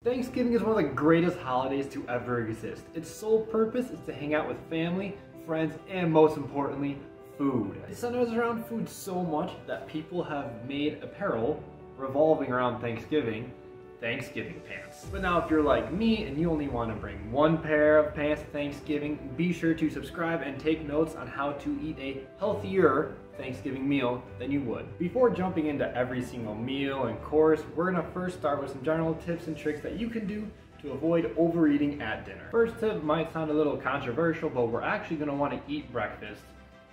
Thanksgiving is one of the greatest holidays to ever exist. Its sole purpose is to hang out with family, friends, and most importantly, food. It centers around food so much that people have made apparel revolving around Thanksgiving pants. But now if you're like me and you only want to bring one pair of pants to Thanksgiving, be sure to subscribe and take notes on how to eat a healthier Thanksgiving meal than you would. Before jumping into every single meal and course, we're gonna first start with some general tips and tricks that you can do to avoid overeating at dinner. First tip might sound a little controversial, but we're actually gonna want to eat breakfast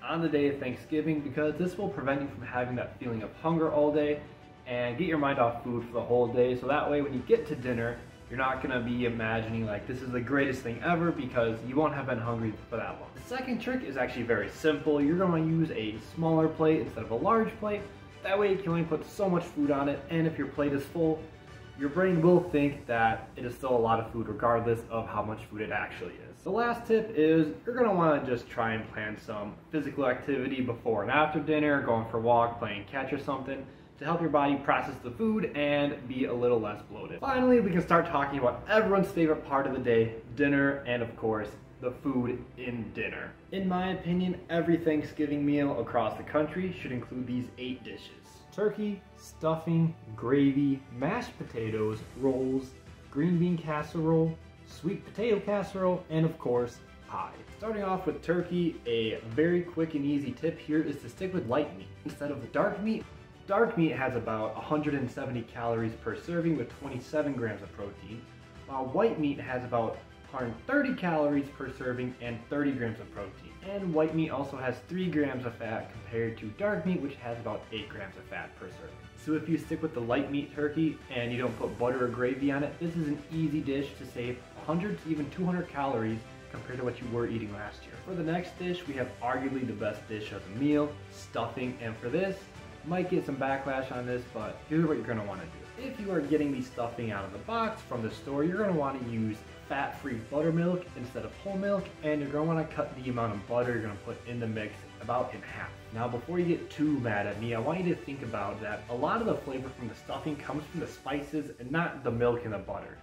on the day of Thanksgiving because this will prevent you from having that feeling of hunger all day and get your mind off food for the whole day, so that way when you get to dinner, you're not gonna be imagining like this is the greatest thing ever because you won't have been hungry for that long. The second trick is actually very simple. You're gonna use a smaller plate instead of a large plate. That way you can only put so much food on it, and if your plate is full, your brain will think that it is still a lot of food regardless of how much food it actually is. The last tip is you're gonna wanna just try and plan some physical activity before and after dinner, going for a walk, playing catch or something, to help your body process the food and be a little less bloated. Finally, we can start talking about everyone's favorite part of the day, dinner, and of course, the food in dinner. In my opinion, every Thanksgiving meal across the country should include these 8 dishes: turkey, stuffing, gravy, mashed potatoes, rolls, green bean casserole, sweet potato casserole, and of course, pie. Starting off with turkey, a very quick and easy tip here is to stick with light meat instead of dark meat. Dark meat has about 170 calories per serving with 27 grams of protein, while white meat has about 130 calories per serving and 30 grams of protein. And white meat also has 3 grams of fat compared to dark meat, which has about 8 grams of fat per serving. So if you stick with the light meat turkey and you don't put butter or gravy on it, this is an easy dish to save 100 to even 200 calories compared to what you were eating last year. For the next dish, we have arguably the best dish of the meal, stuffing, and for this, might get some backlash on this, but here's what you're gonna wanna do. If you are getting the stuffing out of the box from the store, you're gonna wanna use fat-free buttermilk instead of whole milk, and you're gonna wanna cut the amount of butter you're gonna put in the mix about in half. Now, before you get too mad at me, I want you to think about that a lot of the flavor from the stuffing comes from the spices and not the milk and the butter.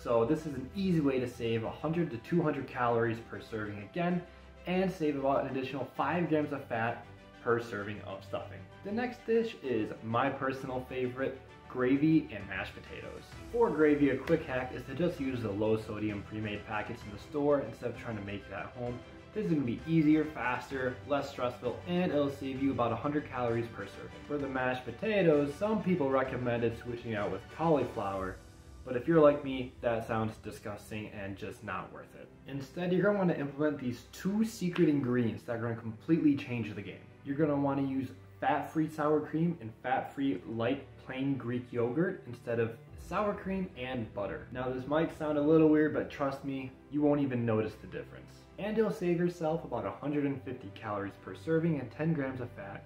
So this is an easy way to save 100 to 200 calories per serving again, and save about an additional 5 grams of fat per serving of stuffing. The next dish is my personal favorite, gravy and mashed potatoes. For gravy, a quick hack is to just use the low sodium pre-made packets in the store instead of trying to make it at home. This is going to be easier, faster, less stressful, and it'll save you about 100 calories per serving. For the mashed potatoes, some people recommended switching out with cauliflower, but if you're like me, that sounds disgusting and just not worth it. Instead, you're going to want to implement these 2 secret ingredients that are going to completely change the game. You're going to want to use fat-free sour cream and fat-free light plain Greek yogurt instead of sour cream and butter. Now this might sound a little weird, but trust me, you won't even notice the difference. And you'll save yourself about 150 calories per serving and 10 grams of fat,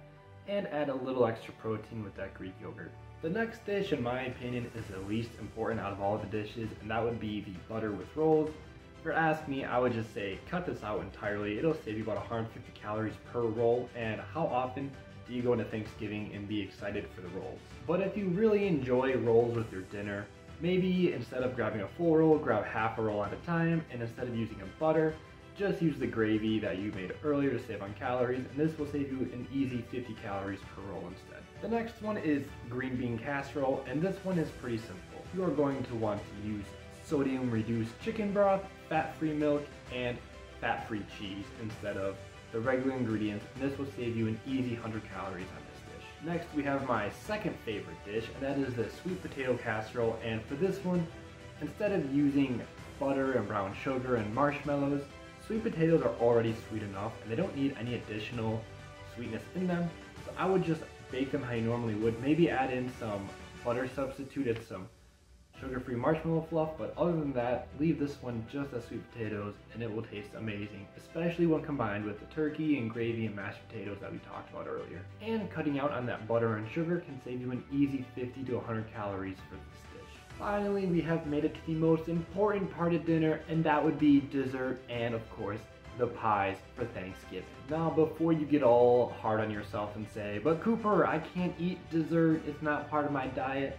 and add a little extra protein with that Greek yogurt. The next dish, in my opinion, is the least important out of all the dishes, and that would be the butter with rolls. If you're asking me, I would just say cut this out entirely. It'll save you about 150 calories per roll, and how often do you go into Thanksgiving and be excited for the rolls? But if you really enjoy rolls with your dinner, maybe instead of grabbing a full roll, grab half a roll at a time, and instead of using a butter, just use the gravy that you made earlier to save on calories, and this will save you an easy 50 calories per roll instead. The next one is green bean casserole, and this one is pretty simple. You are going to want to use sodium reduced chicken broth, fat-free milk, and fat-free cheese instead of the regular ingredients, and this will save you an easy 100 calories on this dish. Next, we have my second favorite dish, and that is the sweet potato casserole, and for this one, instead of using butter and brown sugar and marshmallows, sweet potatoes are already sweet enough, and they don't need any additional sweetness in them, so I would just bake them how you normally would, maybe add in some butter substitute and some sugar-free marshmallow fluff, but other than that, leave this one just as sweet potatoes and it will taste amazing, especially when combined with the turkey and gravy and mashed potatoes that we talked about earlier. And cutting out on that butter and sugar can save you an easy 50 to 100 calories for this dish. Finally, we have made it to the most important part of dinner, and that would be dessert and, of course, the pies for Thanksgiving. Now, before you get all hard on yourself and say, but Cooper, I can't eat dessert, it's not part of my diet,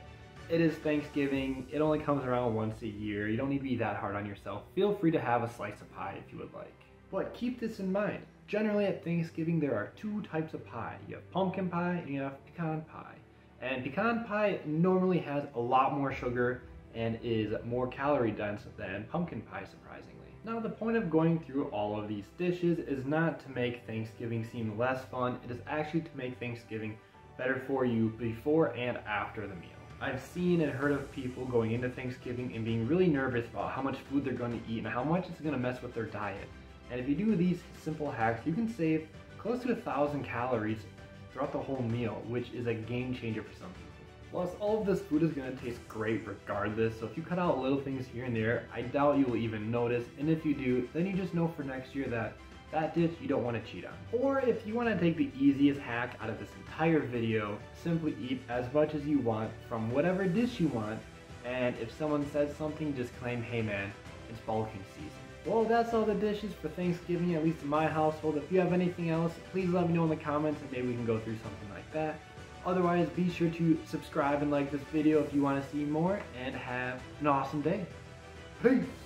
It is Thanksgiving. It only comes around once a year. You don't need to be that hard on yourself. Feel free to have a slice of pie if you would like. But keep this in mind. Generally at Thanksgiving there are two types of pie. You have pumpkin pie and you have pecan pie. And pecan pie normally has a lot more sugar and is more calorie dense than pumpkin pie, surprisingly. Now the point of going through all of these dishes is not to make Thanksgiving seem less fun. It is actually to make Thanksgiving better for you before and after the meal. I've seen and heard of people going into Thanksgiving and being really nervous about how much food they're going to eat and how much it's going to mess with their diet. And if you do these simple hacks, you can save close to 1,000 calories throughout the whole meal, which is a game changer for some people. Plus, all of this food is going to taste great regardless, so if you cut out little things here and there, I doubt you will even notice, and if you do, then you just know for next year that that dish you don't want to cheat on. Or if you want to take the easiest hack out of this entire video, simply eat as much as you want from whatever dish you want, and if someone says something, just claim, hey man, it's bulking season. Well, that's all the dishes for Thanksgiving, at least in my household. If you have anything else, please let me know in the comments and maybe we can go through something like that. Otherwise, be sure to subscribe and like this video if you want to see more, and have an awesome day. Peace!